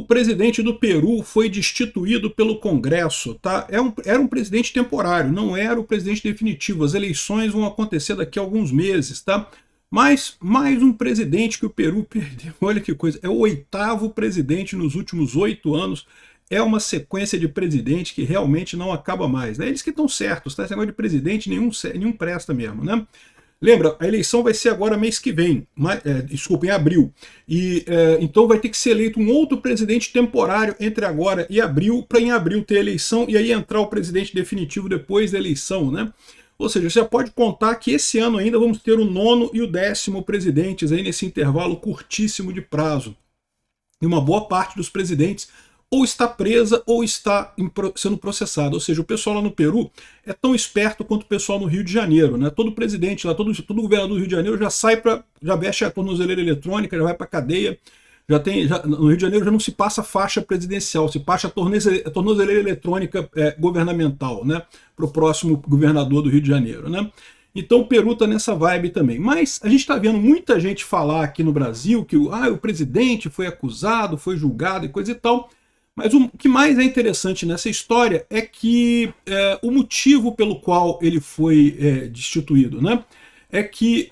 presidente do Peru foi destituído pelo Congresso, tá? Era um presidente temporário, não era o presidente definitivo. As eleições vão acontecer daqui a alguns meses, tá? Mas mais um presidente que o Peru perdeu. Olha que coisa, é o 8º presidente nos últimos 8 anos. É uma sequência de presidente que realmente não acaba mais, né? Eles que estão certos, tá? Esse negócio de presidente nenhum presta mesmo, né? Lembra, a eleição vai ser agora mês que vem, desculpa, em abril. Então vai ter que ser eleito um outro presidente temporário entre agora e abril, para em abril ter eleição e aí entrar o presidente definitivo depois da eleição, né? Ou seja, você pode contar que esse ano ainda vamos ter o 9º e o 10º presidentes aí nesse intervalo curtíssimo de prazo. E uma boa parte dos presidentes ou está presa ou está sendo processada. Ou seja, o pessoal lá no Peru é tão esperto quanto o pessoal no Rio de Janeiro, né? Todo presidente lá, todo governador do Rio de Janeiro já veste a tornozeleira eletrônica, já vai para a cadeia. No Rio de Janeiro já não se passa faixa presidencial, se passa a tornozeleira eletrônica governamental, né? Para o próximo governador do Rio de Janeiro, né? Então o Peru está nessa vibe também. Mas a gente está vendo muita gente falar aqui no Brasil que o presidente foi acusado, foi julgado e coisa e tal. Mas o que mais é interessante nessa história é que o motivo pelo qual ele foi destituído, né, é que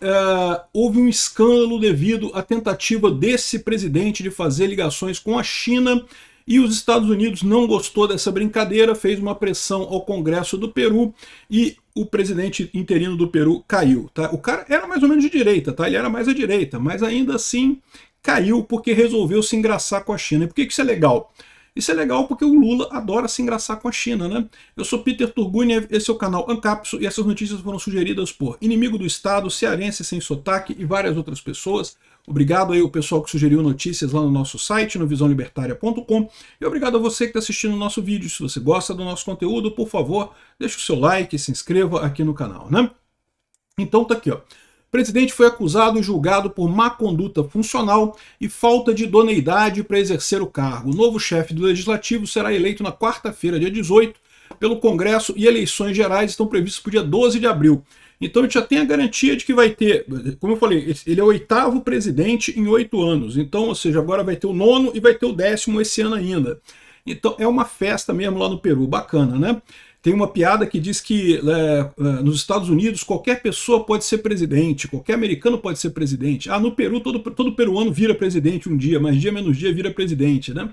houve um escândalo devido à tentativa desse presidente de fazer ligações com a China, e os Estados Unidos não gostou dessa brincadeira, fez uma pressão ao Congresso do Peru e o presidente interino do Peru caiu. Tá? O cara era mais ou menos de direita, tá? Ele era mais à direita, mas ainda assim caiu porque resolveu se engraçar com a China. E por que isso é legal? Isso é legal porque o Lula adora se engraçar com a China, né? Eu sou Peter Turguniev, esse é o canal Ancapso e essas notícias foram sugeridas por Inimigo do Estado, Cearense Sem Sotaque e várias outras pessoas. Obrigado aí ao pessoal que sugeriu notícias lá no nosso site, no visãolibertaria.com, e obrigado a você que está assistindo o nosso vídeo. Se você gosta do nosso conteúdo, por favor, deixe o seu like e se inscreva aqui no canal, né? Então tá aqui, ó. O presidente foi acusado e julgado por má conduta funcional e falta de idoneidade para exercer o cargo. O novo chefe do Legislativo será eleito na quarta-feira, dia 18, pelo Congresso, e eleições gerais estão previstas para o dia 12 de abril. Então a gente já tem a garantia de que vai ter, como eu falei, ele é o 8º presidente em 8 anos. Então, ou seja, agora vai ter o 9º e vai ter o 10º esse ano ainda. Então é uma festa mesmo lá no Peru, bacana, né? Tem uma piada que diz que nos Estados Unidos qualquer pessoa pode ser presidente, qualquer americano pode ser presidente. No Peru todo peruano vira presidente um dia, mas dia menos dia vira presidente, né?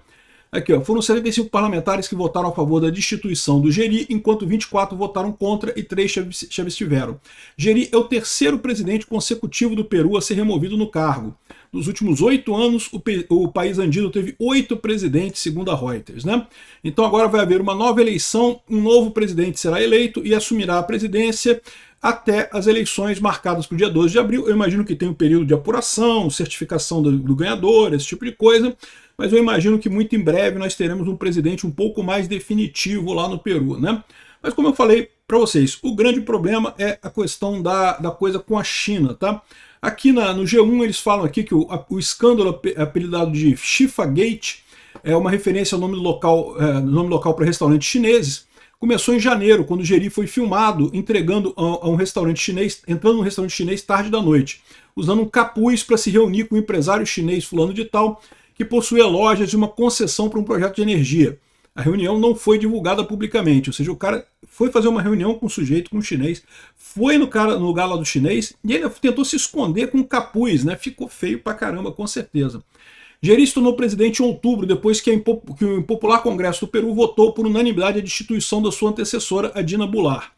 Aqui, ó, foram 75 parlamentares que votaram a favor da destituição do Geri, enquanto 24 votaram contra e 3 se abstiveram. Geri é o 3º presidente consecutivo do Peru a ser removido no cargo. Nos últimos 8 anos, o país andino teve 8 presidentes, segundo a Reuters, né? Então agora vai haver uma nova eleição, um novo presidente será eleito e assumirá a presidência até as eleições marcadas para o dia 12 de abril. Eu imagino que tem um período de apuração, certificação do ganhador, esse tipo de coisa, mas eu imagino que muito em breve nós teremos um presidente um pouco mais definitivo lá no Peru, né? Mas como eu falei para vocês, o grande problema é a questão da coisa com a China, tá? Aqui no G1 eles falam aqui que o escândalo apelidado de Chifagate é uma referência ao nome local para restaurantes chineses. Começou em janeiro, quando o Geri foi filmado entregando a um restaurante chinês, entrando num restaurante chinês tarde da noite, usando um capuz para se reunir com um empresário chinês fulano de tal, que possuía lojas de uma concessão para um projeto de energia. A reunião não foi divulgada publicamente, ou seja, o cara foi fazer uma reunião com um sujeito, com um chinês, foi no lugar lá do chinês, e ele tentou se esconder com um capuz, né? Ficou feio pra caramba, com certeza. Geri se tornou presidente em outubro, depois que o impopular Congresso do Peru votou por unanimidade a destituição da sua antecessora, a Dina Boluart.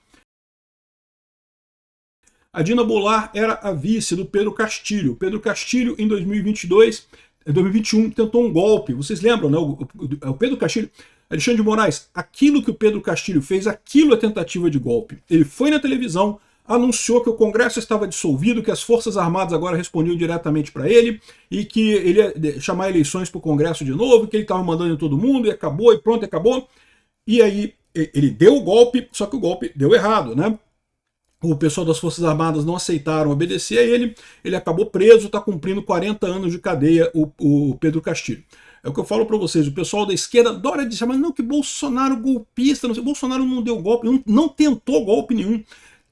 A Dina Boluart era a vice do Pedro Castillo. Pedro Castillo, em 2021, tentou um golpe. Vocês lembram, né? O Pedro Castillo, Alexandre de Moraes, aquilo que o Pedro Castillo fez, aquilo é tentativa de golpe. Ele foi na televisão, anunciou que o Congresso estava dissolvido, que as Forças Armadas agora respondiam diretamente para ele, e que ele ia chamar eleições para o Congresso de novo, que ele estava mandando em todo mundo, e acabou, e pronto, acabou. E aí ele deu o golpe, só que o golpe deu errado, né? O pessoal das Forças Armadas não aceitaram obedecer a ele acabou preso, está cumprindo 40 anos de cadeia, o Pedro Castillo. É o que eu falo para vocês, o pessoal da esquerda adora dizer, mas não, que Bolsonaro golpista, não sei, Bolsonaro não deu golpe, não tentou golpe nenhum.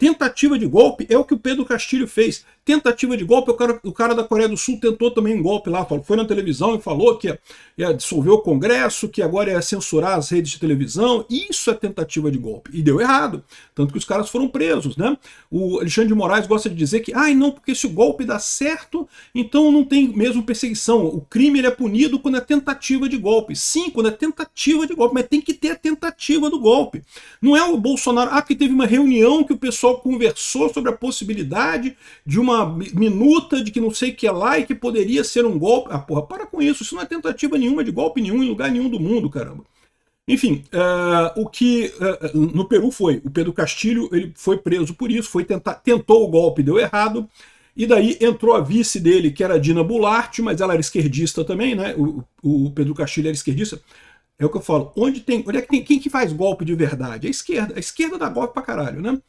Tentativa de golpe é o que o Pedro Castilho fez. Tentativa de golpe, o cara da Coreia do Sul tentou também um golpe lá, foi na televisão e falou que ia dissolver o Congresso, que agora ia censurar as redes de televisão. Isso é tentativa de golpe. E deu errado. Tanto que os caras foram presos, né? O Alexandre de Moraes gosta de dizer que, não, porque se o golpe dá certo, então não tem mesmo perseguição. O crime ele é punido quando é tentativa de golpe. Sim, quando é tentativa de golpe, mas tem que ter a tentativa do golpe. Não é o Bolsonaro, que teve uma reunião que o pessoal conversou sobre a possibilidade de uma minuta de que não sei o que é lá e que poderia ser um golpe. Porra, para com isso não é tentativa nenhuma de golpe nenhum em lugar nenhum do mundo, caramba. Enfim, o que no Peru foi, o Pedro Castilho ele foi preso por isso, tentou o golpe, deu errado, e daí entrou a vice dele, que era a Dina Boluarte, mas ela era esquerdista também, né? O Pedro Castilho era esquerdista. É o que eu falo, onde é que tem quem que faz golpe de verdade? A esquerda dá golpe pra caralho, né?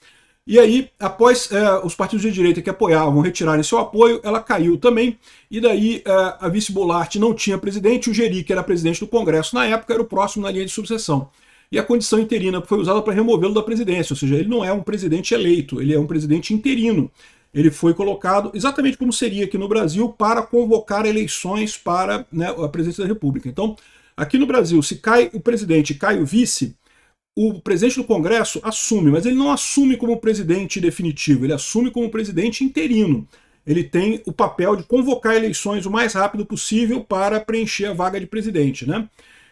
E aí, após os partidos de direita que apoiavam retirarem seu apoio, ela caiu também, e daí a vice Boluarte não tinha presidente, o Geri, que era presidente do Congresso na época, era o próximo na linha de sucessão. E a condição interina foi usada para removê-lo da presidência, ou seja, ele não é um presidente eleito, ele é um presidente interino. Ele foi colocado, exatamente como seria aqui no Brasil, para convocar eleições para, né, a presidência da República. Então, aqui no Brasil, se cai o presidente e cai o vice, o presidente do Congresso assume, mas ele não assume como presidente definitivo, ele assume como presidente interino. Ele tem o papel de convocar eleições o mais rápido possível para preencher a vaga de presidente, né?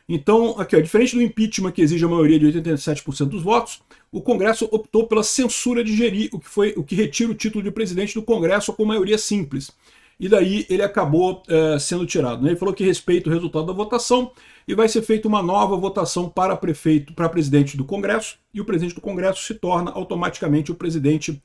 Então, aqui, diferente do impeachment que exige a maioria de 87% dos votos, o Congresso optou pela censura de Geri, o que retira o título de presidente do Congresso com maioria simples. E daí ele acabou sendo tirado, né? Ele falou que respeita o resultado da votação e vai ser feita uma nova votação para presidente do Congresso, e o presidente do Congresso se torna automaticamente o presidente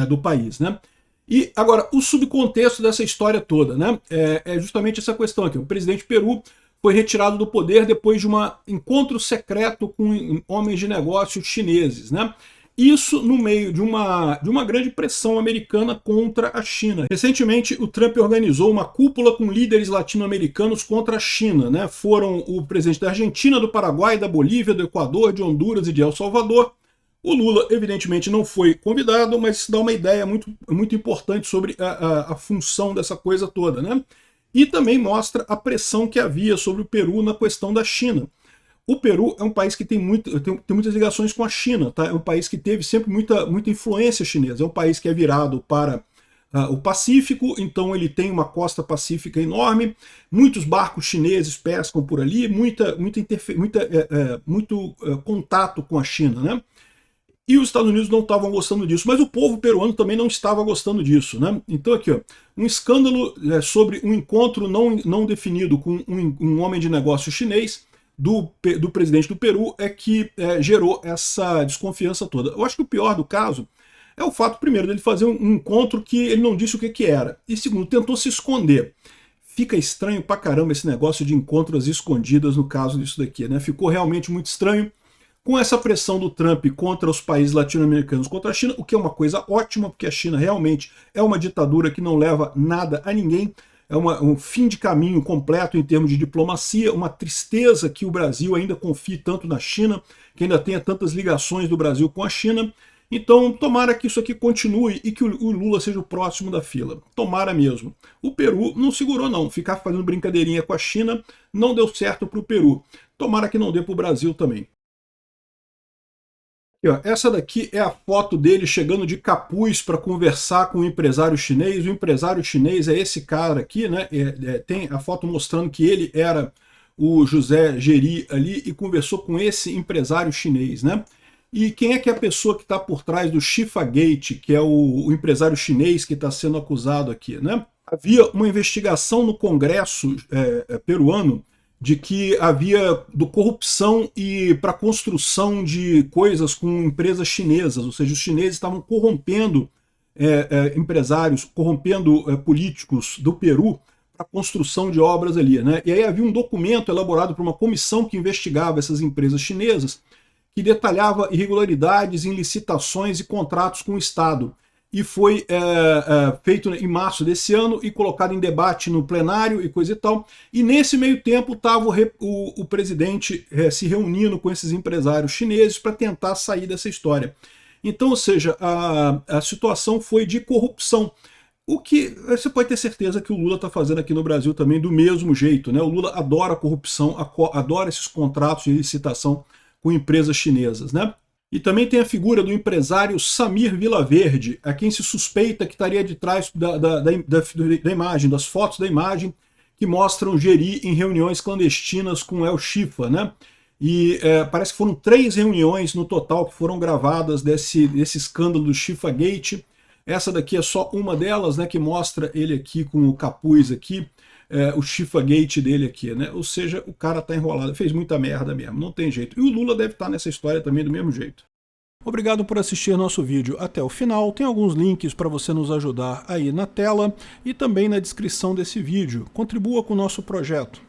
do país, né? E agora, o subcontexto dessa história toda, né? É justamente essa questão aqui. O presidente Peru foi retirado do poder depois de um encontro secreto com homens de negócios chineses, né? Isso no meio de uma grande pressão americana contra a China. Recentemente, o Trump organizou uma cúpula com líderes latino-americanos contra a China, né? Foram o presidente da Argentina, do Paraguai, da Bolívia, do Equador, de Honduras e de El Salvador. O Lula, evidentemente, não foi convidado, mas isso dá uma ideia muito importante sobre a função dessa coisa toda, né? E também mostra a pressão que havia sobre o Peru na questão da China. O Peru é um país que tem muitas ligações com a China, tá? É um país que teve sempre muita influência chinesa. É um país que é virado para o Pacífico, então ele tem uma costa pacífica enorme, muitos barcos chineses pescam por ali, muito contato com a China, né? E os Estados Unidos não estavam gostando disso, mas o povo peruano também não estava gostando disso, né? Então aqui, ó, um escândalo sobre um encontro não definido com um homem de negócio chinês do presidente do Peru é que gerou essa desconfiança toda. Eu acho que o pior do caso é o fato, primeiro, dele fazer um encontro que ele não disse o que era, e segundo, tentou se esconder. Fica estranho pra caramba esse negócio de encontros escondidas no caso disso daqui, né? Ficou realmente muito estranho. Com essa pressão do Trump contra os países latino-americanos, contra a China, o que é uma coisa ótima, porque a China realmente é uma ditadura que não leva nada a ninguém, é um fim de caminho completo em termos de diplomacia, uma tristeza que o Brasil ainda confie tanto na China, que ainda tenha tantas ligações do Brasil com a China. Então, tomara que isso aqui continue e que o Lula seja o próximo da fila. Tomara mesmo. O Peru não segurou, não. Ficar fazendo brincadeirinha com a China não deu certo para o Peru. Tomara que não dê para o Brasil também. Essa daqui é a foto dele chegando de capuz para conversar com o empresário chinês. O empresário chinês é esse cara aqui, né? Tem a foto mostrando que ele era o José Geri ali e conversou com esse empresário chinês, né? E quem é que é a pessoa que está por trás do Chifagate, que é o empresário chinês que está sendo acusado aqui, né? Havia uma investigação no Congresso peruano de que havia corrupção e para construção de coisas com empresas chinesas, ou seja, os chineses estavam corrompendo empresários, corrompendo políticos do Peru para a construção de obras ali, né? E aí havia um documento elaborado por uma comissão que investigava essas empresas chinesas, que detalhava irregularidades em licitações e contratos com o Estado. E foi feito em março desse ano e colocado em debate no plenário e coisa e tal. E nesse meio tempo estava o presidente se reunindo com esses empresários chineses para tentar sair dessa história. Então, ou seja, a situação foi de corrupção. O que você pode ter certeza que o Lula está fazendo aqui no Brasil também do mesmo jeito, né? O Lula adora a corrupção, adora esses contratos de licitação com empresas chinesas, né? E também tem a figura do empresário Samir Vilaverde, a quem se suspeita que estaria de trás da imagem, das fotos da imagem que mostram Geri em reuniões clandestinas com El Chifa, né? E parece que foram 3 reuniões no total que foram gravadas desse escândalo do Chifa Gate. Essa daqui é só uma delas, né, que mostra ele aqui com o capuz aqui, o Chifa Gate dele aqui, né? Ou seja, o cara tá enrolado, fez muita merda mesmo, não tem jeito. E o Lula deve estar nessa história também do mesmo jeito. Obrigado por assistir nosso vídeo até o final. Tem alguns links para você nos ajudar aí na tela e também na descrição desse vídeo. Contribua com o nosso projeto.